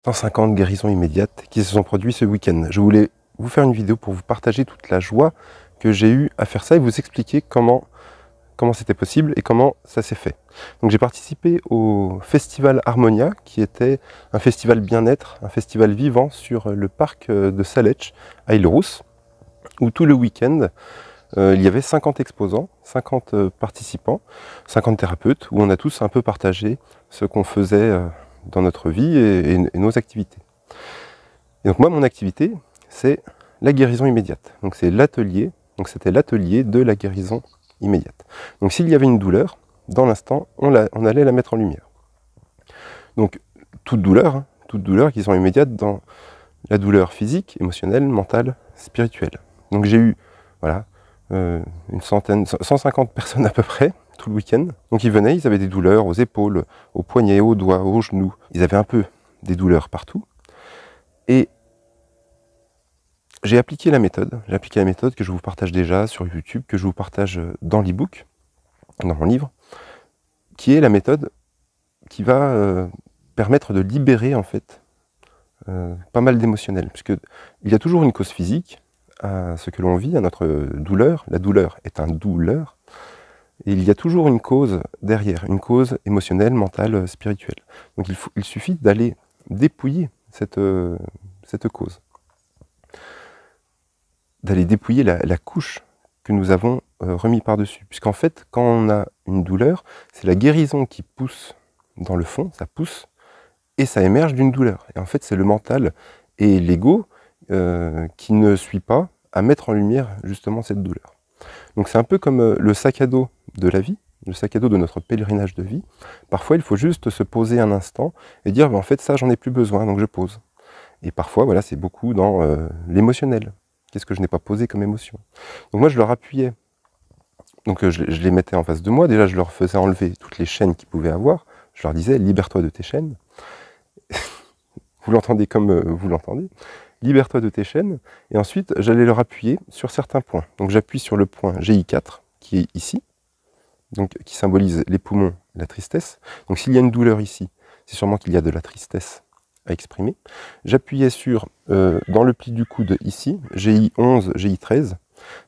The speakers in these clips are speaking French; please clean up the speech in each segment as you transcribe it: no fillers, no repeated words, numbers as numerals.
150 guérisons immédiates qui se sont produites ce week-end. Je voulais vous faire une vidéo pour vous partager toute la joie que j'ai eue à faire ça et vous expliquer comment c'était possible et comment ça s'est fait. Donc j'ai participé au festival Harmonia, qui était un festival bien-être, un festival vivant sur le parc de Saletch à Île-Rousse, où tout le week-end il y avait 50 exposants, 50 participants, 50 thérapeutes, où on a tous un peu partagé ce qu'on faisait dans notre vie et nos activités. Et donc moi, mon activité, c'est la guérison immédiate. Donc c'est l'atelier, donc c'était l'atelier de la guérison immédiate. Donc s'il y avait une douleur, dans l'instant, on allait la mettre en lumière. Donc toute douleur qui sont immédiates dans la douleur physique, émotionnelle, mentale, spirituelle. Donc j'ai eu, voilà, une centaine, 150 personnes à peu près, tout le week-end. Donc ils venaient, ils avaient des douleurs aux épaules, aux poignets, aux doigts, aux genoux. Ils avaient un peu des douleurs partout. Et j'ai appliqué la méthode que je vous partage déjà sur YouTube, que je vous partage dans l'e-book, dans mon livre, qui est la méthode qui va permettre de libérer en fait pas mal d'émotionnel, puisque il y a toujours une cause physique à ce que l'on vit, à notre douleur. La douleur est un douleur, et il y a toujours une cause derrière, une cause émotionnelle, mentale, spirituelle. Donc il suffit d'aller dépouiller cette cause, d'aller dépouiller la couche que nous avons remis par-dessus. Puisqu'en fait, quand on a une douleur, c'est la guérison qui pousse dans le fond, ça pousse, et ça émerge d'une douleur. Et en fait, c'est le mental et l'ego qui ne suit pas à mettre en lumière justement cette douleur. Donc c'est un peu comme le sac à dos de la vie, le sac à dos de notre pèlerinage de vie. Parfois, il faut juste se poser un instant et dire, en fait, ça, j'en ai plus besoin, donc je pose. Et parfois, voilà, c'est beaucoup dans l'émotionnel. Qu'est-ce que je n'ai pas posé comme émotion? Donc moi, je leur appuyais. Donc je les mettais en face de moi. Déjà, je leur faisais enlever toutes les chaînes qu'ils pouvaient avoir. Je leur disais, libère-toi de tes chaînes. Vous l'entendez comme vous l'entendez. Libère-toi de tes chaînes. Et ensuite, j'allais leur appuyer sur certains points. Donc j'appuie sur le point GI4, qui est ici, donc qui symbolise les poumons, la tristesse. Donc s'il y a une douleur ici, c'est sûrement qu'il y a de la tristesse à exprimer. J'appuyais sur, dans le pli du coude ici, GI11, GI13,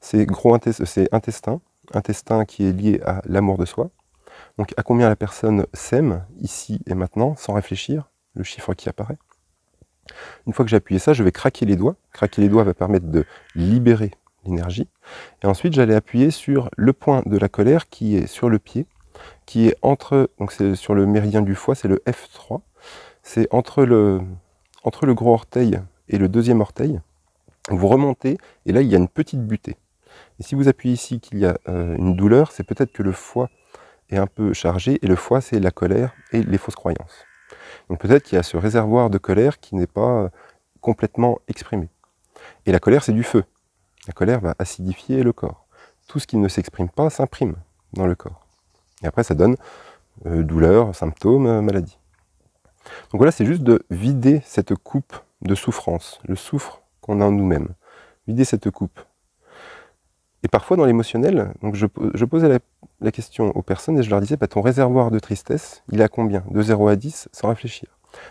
c'est intestin qui est lié à l'amour de soi. Donc à combien la personne s'aime, ici et maintenant, sans réfléchir, le chiffre qui apparaît. Une fois que j'ai appuyé ça, je vais craquer les doigts. Craquer les doigts va permettre de libérer l'énergie. Et ensuite, j'allais appuyer sur le point de la colère qui est sur le pied, qui est entre, donc c'est sur le méridien du foie, c'est le F3. C'est entre le gros orteil et le deuxième orteil. Vous remontez, et là, il y a une petite butée. Et si vous appuyez ici qu'il y a une douleur, c'est peut-être que le foie est un peu chargé, et le foie, c'est la colère et les fausses croyances. Donc peut-être qu'il y a ce réservoir de colère qui n'est pas complètement exprimé. Et la colère, c'est du feu. La colère va acidifier le corps. Tout ce qui ne s'exprime pas s'imprime dans le corps. Et après, ça donne douleur, symptômes, maladie. Donc voilà, c'est juste de vider cette coupe de souffrance, le souffre qu'on a en nous-mêmes. Vider cette coupe. Et parfois, dans l'émotionnel, donc je posais la question aux personnes et je leur disais, ton réservoir de tristesse, il a combien? De 0 à 10 sans réfléchir.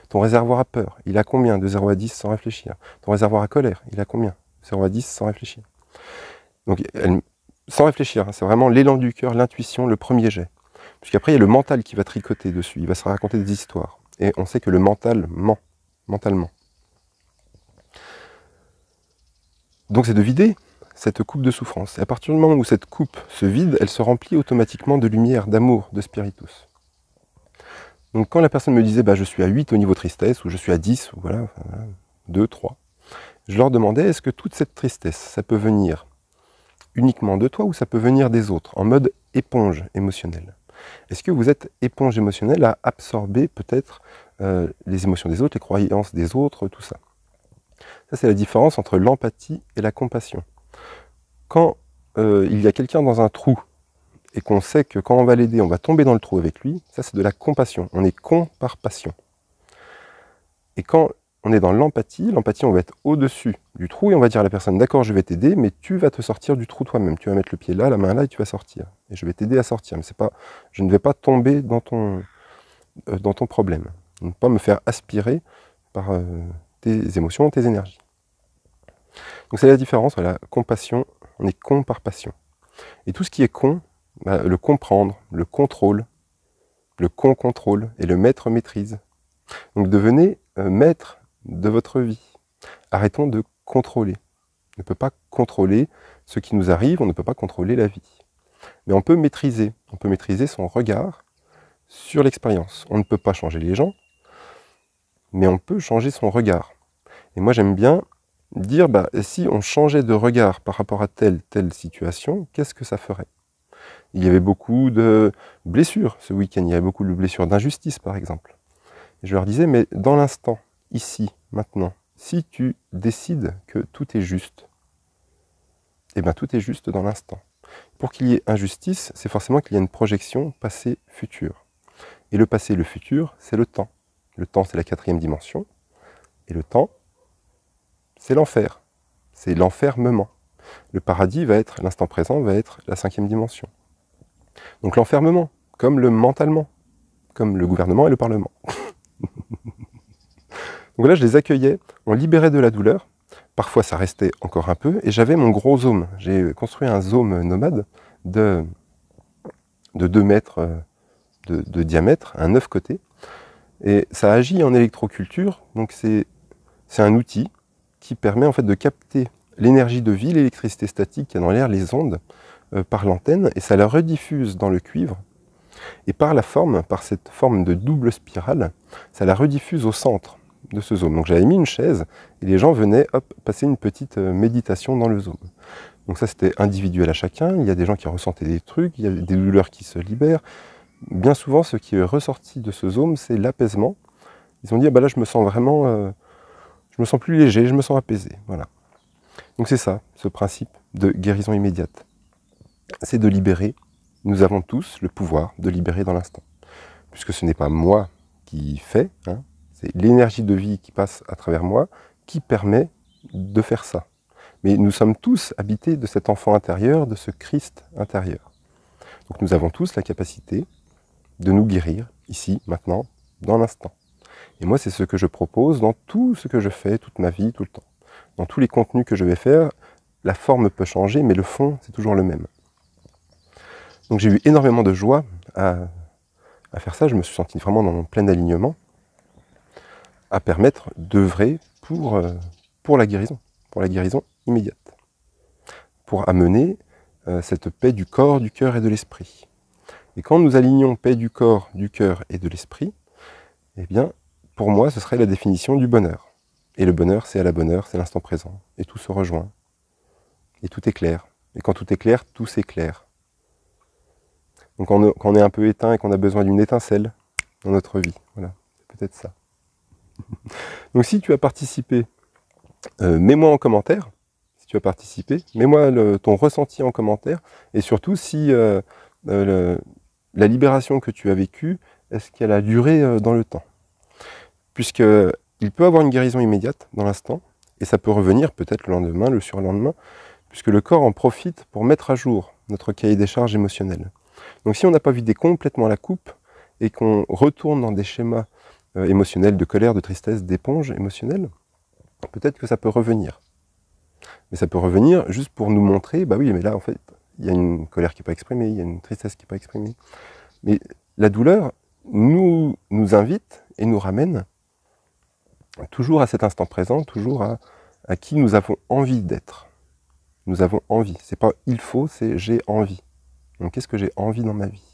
Ton réservoir à peur, il a combien? De 0 à 10 sans réfléchir. Ton réservoir à colère, il a combien? 0 à 10 sans réfléchir. Donc, sans réfléchir, hein, c'est vraiment l'élan du cœur, l'intuition, le premier jet. Puisqu'après, il y a le mental qui va tricoter dessus, il va se raconter des histoires. Et on sait que le mental ment, mentalement. Donc c'est de vider cette coupe de souffrance. Et à partir du moment où cette coupe se vide, elle se remplit automatiquement de lumière, d'amour, de spiritus. Donc quand la personne me disait, je suis à 8 au niveau tristesse, ou je suis à 10, ou voilà, 2, 3, je leur demandais, est-ce que toute cette tristesse, ça peut venir uniquement de toi, ou ça peut venir des autres, en mode éponge émotionnelle? Est-ce que vous êtes éponge émotionnelle à absorber peut-être les émotions des autres, les croyances des autres, tout ça? Ça, c'est la différence entre l'empathie et la compassion. Quand il y a quelqu'un dans un trou, et qu'on sait que quand on va l'aider, on va tomber dans le trou avec lui, ça c'est de la compassion. On est con par passion. Et quand on est dans l'empathie, on va être au-dessus du trou et on va dire à la personne, d'accord, je vais t'aider, mais tu vas te sortir du trou toi-même. Tu vas mettre le pied là, la main là et tu vas sortir. Et je vais t'aider à sortir. Mais c'est pas, je ne vais pas tomber dans ton problème. Ne pas me faire aspirer par tes émotions, tes énergies. Donc c'est la différence, voilà, compassion, on est con par passion. Et tout ce qui est con, bah, le comprendre, le contrôle, le con-contrôle et le maître maîtrise. Donc devenez maître de votre vie. Arrêtons de contrôler. On ne peut pas contrôler ce qui nous arrive, on ne peut pas contrôler la vie. Mais on peut maîtriser son regard sur l'expérience. On ne peut pas changer les gens, mais on peut changer son regard. Et moi j'aime bien dire, bah, si on changeait de regard par rapport à telle situation, qu'est-ce que ça ferait? Il y avait beaucoup de blessures ce week-end, il y avait beaucoup de blessures d'injustice par exemple. Et je leur disais, mais dans l'instant, ici, maintenant, si tu décides que tout est juste, eh bien tout est juste dans l'instant. Pour qu'il y ait injustice, c'est forcément qu'il y a une projection passé-futur. Et le passé et le futur, c'est le temps. Le temps, c'est la 4e dimension. Et le temps, c'est l'enfer. C'est l'enfermement. Le paradis va être, l'instant présent va être la 5e dimension. Donc l'enfermement, comme le mentalement, comme le gouvernement et le parlement. Donc là, je les accueillais, on libérait de la douleur. Parfois, ça restait encore un peu. Et j'avais mon gros zôme. J'ai construit un zôme nomade de 2 mètres de diamètre, à 9 côtés. Et ça agit en électroculture. Donc c'est un outil qui permet en fait de capter l'énergie de vie, l'électricité statique qu'il y a dans l'air, les ondes, par l'antenne. Et ça la rediffuse dans le cuivre. Et par cette forme de double spirale, ça la rediffuse au centre de ce zôme. Donc j'avais mis une chaise et les gens venaient passer une petite méditation dans le zôme. Donc ça c'était individuel à chacun, il y a des gens qui ressentaient des trucs, il y a des douleurs qui se libèrent. Bien souvent ce qui est ressorti de ce zôme c'est l'apaisement. Ils ont dit ah bah là je me sens vraiment, je me sens plus léger, je me sens apaisé. Voilà. Donc c'est ça, ce principe de guérison immédiate. C'est de libérer, nous avons tous le pouvoir de libérer dans l'instant. Puisque ce n'est pas moi qui fais, hein, c'est l'énergie de vie qui passe à travers moi qui permet de faire ça. Mais nous sommes tous habités de cet enfant intérieur, de ce Christ intérieur. Donc nous avons tous la capacité de nous guérir, ici, maintenant, dans l'instant. Et moi, c'est ce que je propose dans tout ce que je fais, toute ma vie, tout le temps. Dans tous les contenus que je vais faire, la forme peut changer, mais le fond, c'est toujours le même. Donc j'ai eu énormément de joie à faire ça, je me suis senti vraiment dans mon plein alignement, à permettre d'œuvrer pour la guérison immédiate, pour amener cette paix du corps, du cœur et de l'esprit. Et quand nous alignons paix du corps, du cœur et de l'esprit, eh bien, pour moi, ce serait la définition du bonheur. Et le bonheur, c'est à la bonne heure, c'est l'instant présent. Et tout se rejoint. Et tout est clair. Et quand tout est clair, tout s'éclaire. Donc quand on est un peu éteint et qu'on a besoin d'une étincelle dans notre vie, voilà, c'est peut-être ça. Donc si tu as participé, mets-moi en commentaire, si tu as participé, mets-moi ton ressenti en commentaire, et surtout si la libération que tu as vécue, est-ce qu'elle a duré dans le temps? Puisqu'il peut avoir une guérison immédiate dans l'instant, et ça peut revenir peut-être le lendemain, le surlendemain, puisque le corps en profite pour mettre à jour notre cahier des charges émotionnelles. Donc si on n'a pas vidé complètement la coupe, et qu'on retourne dans des schémas émotionnels de colère, de tristesse, d'éponge émotionnelle, peut-être que ça peut revenir. Mais ça peut revenir juste pour nous montrer, bah oui, mais là en fait, il y a une colère qui n'est pas exprimée, il y a une tristesse qui n'est pas exprimée. Mais la douleur nous invite et nous ramène toujours à cet instant présent, toujours à qui nous avons envie d'être. Nous avons envie. C'est pas il faut, c'est j'ai envie. Donc qu'est-ce que j'ai envie dans ma vie?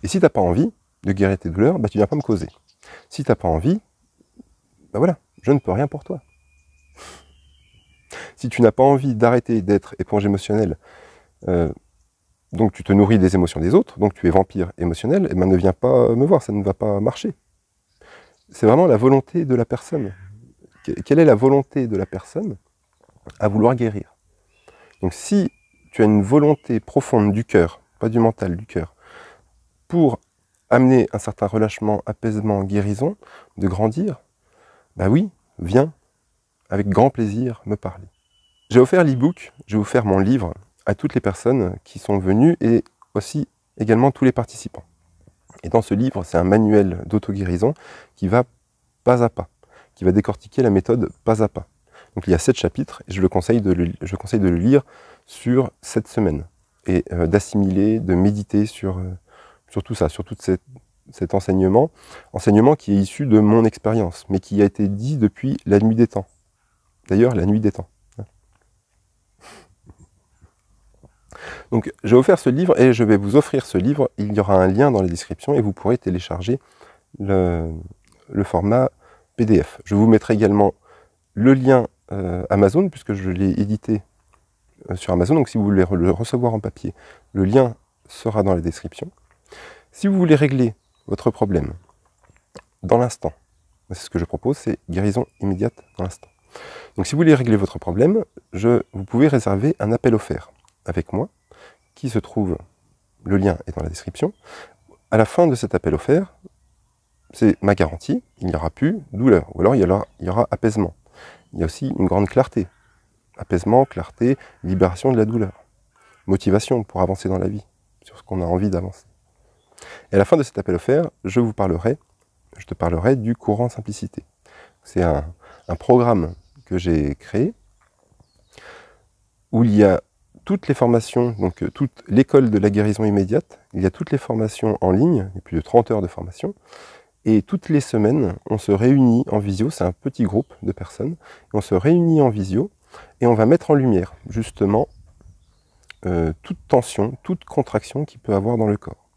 Et si tu n'as pas envie de guérir tes douleurs, bah tu viens pas me causer. Si tu n'as pas envie, bah voilà, je ne peux rien pour toi. Si tu n'as pas envie d'arrêter d'être éponge émotionnelle, donc tu te nourris des émotions des autres, donc tu es vampire émotionnel, et ben ne viens pas me voir, ça ne va pas marcher. C'est vraiment la volonté de la personne. Quelle est la volonté de la personne à vouloir guérir? Donc si tu as une volonté profonde du cœur, pas du mental, du cœur, pour amener un certain relâchement, apaisement, guérison, de grandir, bah oui, viens, avec grand plaisir, me parler. J'ai offert l'e-book, j'ai offert mon livre à toutes les personnes qui sont venues et aussi également tous les participants. Et dans ce livre, c'est un manuel d'auto-guérison qui va pas à pas, qui va décortiquer la méthode pas à pas. Donc il y a 7 chapitres, et je conseille de le lire sur 7 semaines, et d'assimiler, de méditer sur tout ça, sur tout cet enseignement qui est issu de mon expérience, mais qui a été dit depuis la nuit des temps. D'ailleurs, la nuit des temps. Donc j'ai offert ce livre, et je vais vous offrir ce livre, il y aura un lien dans la description, et vous pourrez télécharger le format PDF. Je vous mettrai également le lien Amazon, puisque je l'ai édité sur Amazon, donc si vous voulez le recevoir en papier, le lien sera dans la description. Si vous voulez régler votre problème dans l'instant, c'est ce que je propose, c'est guérison immédiate dans l'instant. Donc si vous voulez régler votre problème, vous pouvez réserver un appel offert avec moi, qui se trouve, le lien est dans la description. À la fin de cet appel offert, c'est ma garantie, il n'y aura plus douleur, ou alors il y aura apaisement. Il y a aussi une grande clarté. Apaisement, clarté, libération de la douleur. Motivation pour avancer dans la vie, sur ce qu'on a envie d'avancer. Et à la fin de cet appel offert, je te parlerai du courant simplicité. C'est un programme que j'ai créé, où il y a toutes les formations, donc toute l'école de la guérison immédiate, il y a toutes les formations en ligne, il y a plus de 30 heures de formation, et toutes les semaines, on se réunit en visio, c'est un petit groupe de personnes, on se réunit en visio, et on va mettre en lumière, justement, toute tension, toute contraction qu'il peut avoir dans le corps.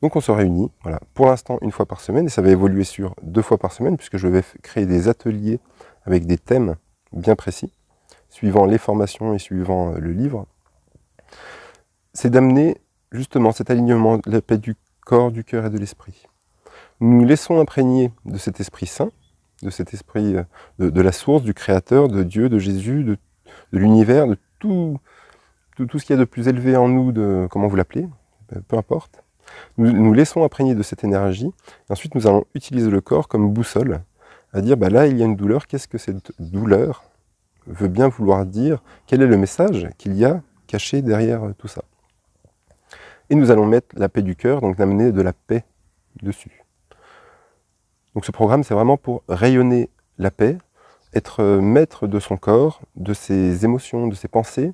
Donc on se réunit, voilà, pour l'instant 1 fois par semaine, et ça va évoluer sur 2 fois par semaine, puisque je vais créer des ateliers avec des thèmes bien précis, suivant les formations et suivant le livre. C'est d'amener justement cet alignement, la paix du corps, du cœur et de l'esprit. Nous nous laissons imprégner de cet esprit saint, de cet esprit de la source, du Créateur, de Dieu, de Jésus, de l'univers, de tout ce qu'il y a de plus élevé en nous, comment vous l'appelez, peu importe. Nous nous laissons imprégner de cette énergie, et ensuite nous allons utiliser le corps comme boussole, à dire, là il y a une douleur, qu'est-ce que cette douleur veut bien vouloir dire, quel est le message qu'il y a caché derrière tout ça. Et nous allons mettre la paix du cœur, donc d'amener de la paix dessus. Donc ce programme, c'est vraiment pour rayonner la paix, être maître de son corps, de ses émotions, de ses pensées,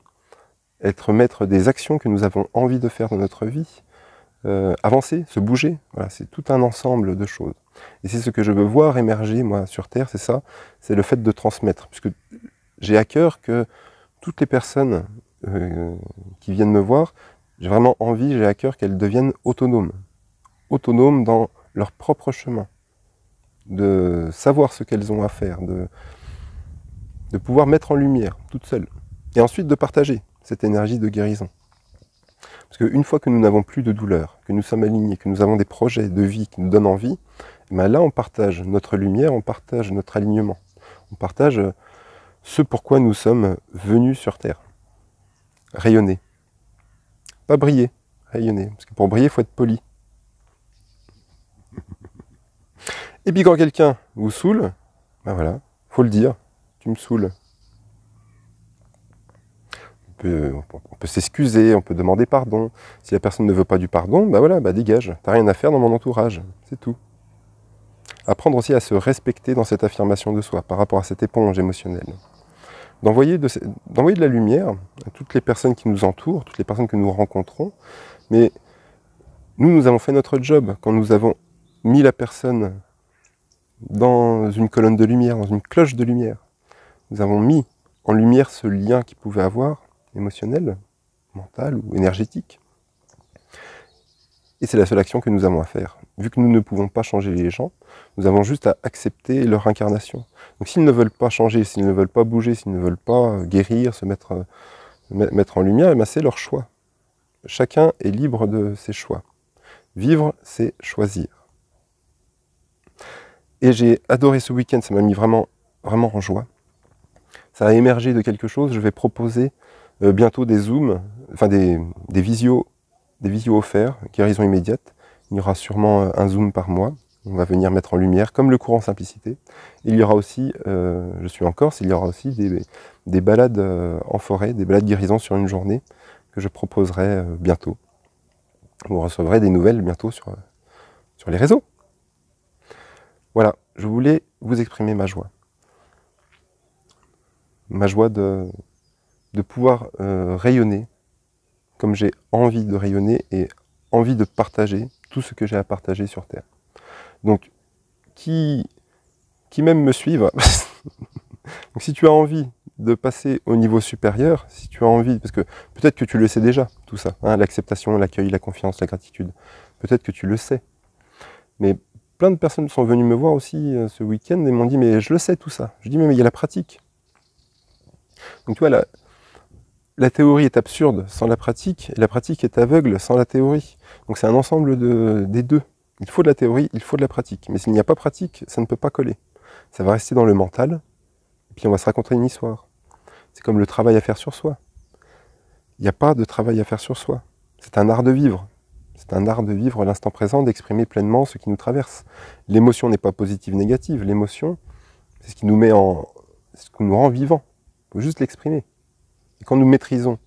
être maître des actions que nous avons envie de faire dans notre vie, avancer, se bouger, voilà, c'est tout un ensemble de choses. Et c'est ce que je veux voir émerger, moi, sur Terre, c'est ça, c'est le fait de transmettre, puisque j'ai à cœur que toutes les personnes qui viennent me voir, j'ai vraiment envie, j'ai à cœur qu'elles deviennent autonomes dans leur propre chemin, de savoir ce qu'elles ont à faire, de pouvoir mettre en lumière, toutes seules, et ensuite de partager cette énergie de guérison. Parce qu'une fois que nous n'avons plus de douleur, que nous sommes alignés, que nous avons des projets de vie qui nous donnent envie, ben là on partage notre lumière, on partage notre alignement, on partage ce pourquoi nous sommes venus sur Terre. Rayonner. Pas briller, rayonner. Parce que pour briller, il faut être poli. Et puis quand quelqu'un vous saoule, ben voilà, faut le dire, tu me saoules. On peut s'excuser, on peut demander pardon. Si la personne ne veut pas du pardon, ben voilà, dégage, t'as rien à faire dans mon entourage, c'est tout. Apprendre aussi à se respecter dans cette affirmation de soi, par rapport à cette éponge émotionnelle. D'envoyer de la lumière à toutes les personnes qui nous entourent, toutes les personnes que nous rencontrons, mais nous avons fait notre job quand nous avons mis la personne dans une colonne de lumière, dans une cloche de lumière. Nous avons mis en lumière ce lien qu'il pouvait avoir, émotionnel, mental ou énergétique. Et c'est la seule action que nous avons à faire. Vu que nous ne pouvons pas changer les gens, nous avons juste à accepter leur incarnation. Donc s'ils ne veulent pas changer, s'ils ne veulent pas bouger, s'ils ne veulent pas guérir, se mettre en lumière, c'est leur choix. Chacun est libre de ses choix. Vivre, c'est choisir. Et j'ai adoré ce week-end, ça m'a mis vraiment en joie. Ça a émergé de quelque chose, je vais proposer bientôt des zooms, enfin des visios offerts, guérison immédiate. Il y aura sûrement un zoom par mois. On va venir mettre en lumière, comme le courant simplicité. Il y aura aussi, je suis en Corse, il y aura aussi des balades en forêt, des balades guérison sur une journée que je proposerai bientôt. Vous recevrez des nouvelles bientôt sur les réseaux. Voilà, je voulais vous exprimer ma joie. Ma joie de pouvoir rayonner comme j'ai envie de rayonner et envie de partager tout ce que j'ai à partager sur Terre. Donc, qui même me suivent, donc si tu as envie de passer au niveau supérieur, si tu as envie, parce que peut-être que tu le sais déjà, tout ça, hein, l'acceptation, l'accueil, la confiance, la gratitude, peut-être que tu le sais. Mais plein de personnes sont venues me voir aussi ce week-end et m'ont dit, mais je le sais tout ça. Je dis, mais il y a la pratique. Donc tu vois, la théorie est absurde sans la pratique, et la pratique est aveugle sans la théorie. Donc c'est un ensemble des deux. Il faut de la théorie, il faut de la pratique. Mais s'il n'y a pas pratique, ça ne peut pas coller. Ça va rester dans le mental, et puis on va se raconter une histoire. C'est comme le travail à faire sur soi. Il n'y a pas de travail à faire sur soi. C'est un art de vivre. C'est un art de vivre l'instant présent, d'exprimer pleinement ce qui nous traverse. L'émotion n'est pas positive, négative. L'émotion, c'est ce qui nous met c'est ce qui nous rend vivants. Il faut juste l'exprimer. Et quand nous maîtrisons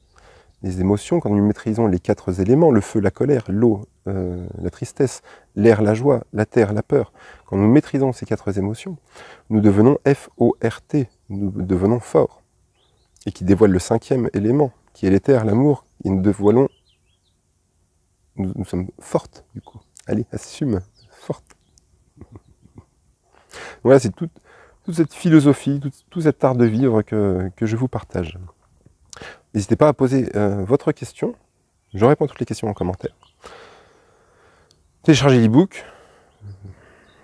les émotions, quand nous maîtrisons les 4 éléments, le feu, la colère, l'eau, la tristesse, l'air, la joie, la terre, la peur, quand nous maîtrisons ces 4 émotions, nous devenons F-O-R-T, nous devenons forts. Et qui dévoile le 5e élément, qui est l'éther, l'amour, et nous dévoilons, nous sommes fortes du coup. Allez, assume, forte. Voilà, c'est toute cette philosophie, tout cet art de vivre que je vous partage. N'hésitez pas à poser votre question. Je réponds à toutes les questions en commentaire. Téléchargez l'e-book.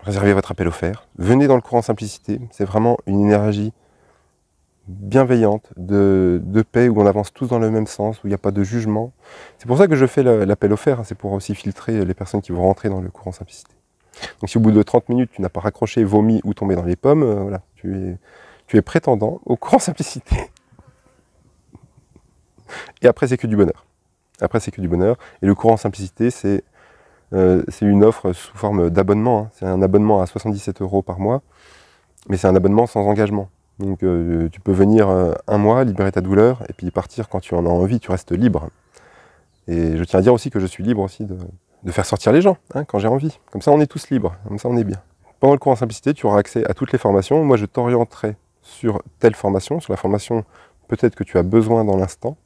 Réservez votre appel offert. Venez dans le courant simplicité. C'est vraiment une énergie bienveillante, de paix, où on avance tous dans le même sens, où il n'y a pas de jugement. C'est pour ça que je fais l'appel offert. C'est pour aussi filtrer les personnes qui vont rentrer dans le courant simplicité. Donc si au bout de 30 minutes, tu n'as pas raccroché, vomi ou tombé dans les pommes, voilà, tu es prétendant au courant simplicité. Et après, c'est que du bonheur. Après, c'est que du bonheur. Et le courant simplicité, c'est une offre sous forme d'abonnement. Hein. C'est un abonnement à 77 € par mois, mais c'est un abonnement sans engagement. Donc tu peux venir un mois, libérer ta douleur, et puis partir quand tu en as envie, tu restes libre. Et je tiens à dire aussi que je suis libre aussi de faire sortir les gens, hein, quand j'ai envie. Comme ça, on est tous libres, comme ça, on est bien. Pendant le courant simplicité, tu auras accès à toutes les formations. Moi, je t'orienterai sur telle formation, sur la formation peut-être que tu as besoin dans l'instant.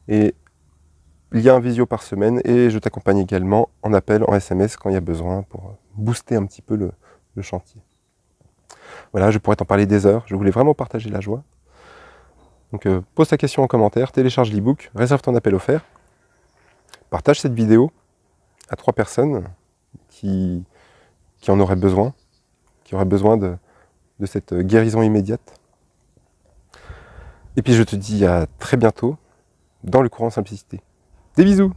Et il y a un visio par semaine, et je t'accompagne également en appel, en SMS, quand il y a besoin, pour booster un petit peu le chantier. Voilà, je pourrais t'en parler des heures, je voulais vraiment partager la joie. Donc pose ta question en commentaire, télécharge l'e-book, réserve ton appel offert, partage cette vidéo à 3 personnes qui en auraient besoin, de cette guérison immédiate. Et puis je te dis à très bientôt dans le courant simplicité. Des bisous!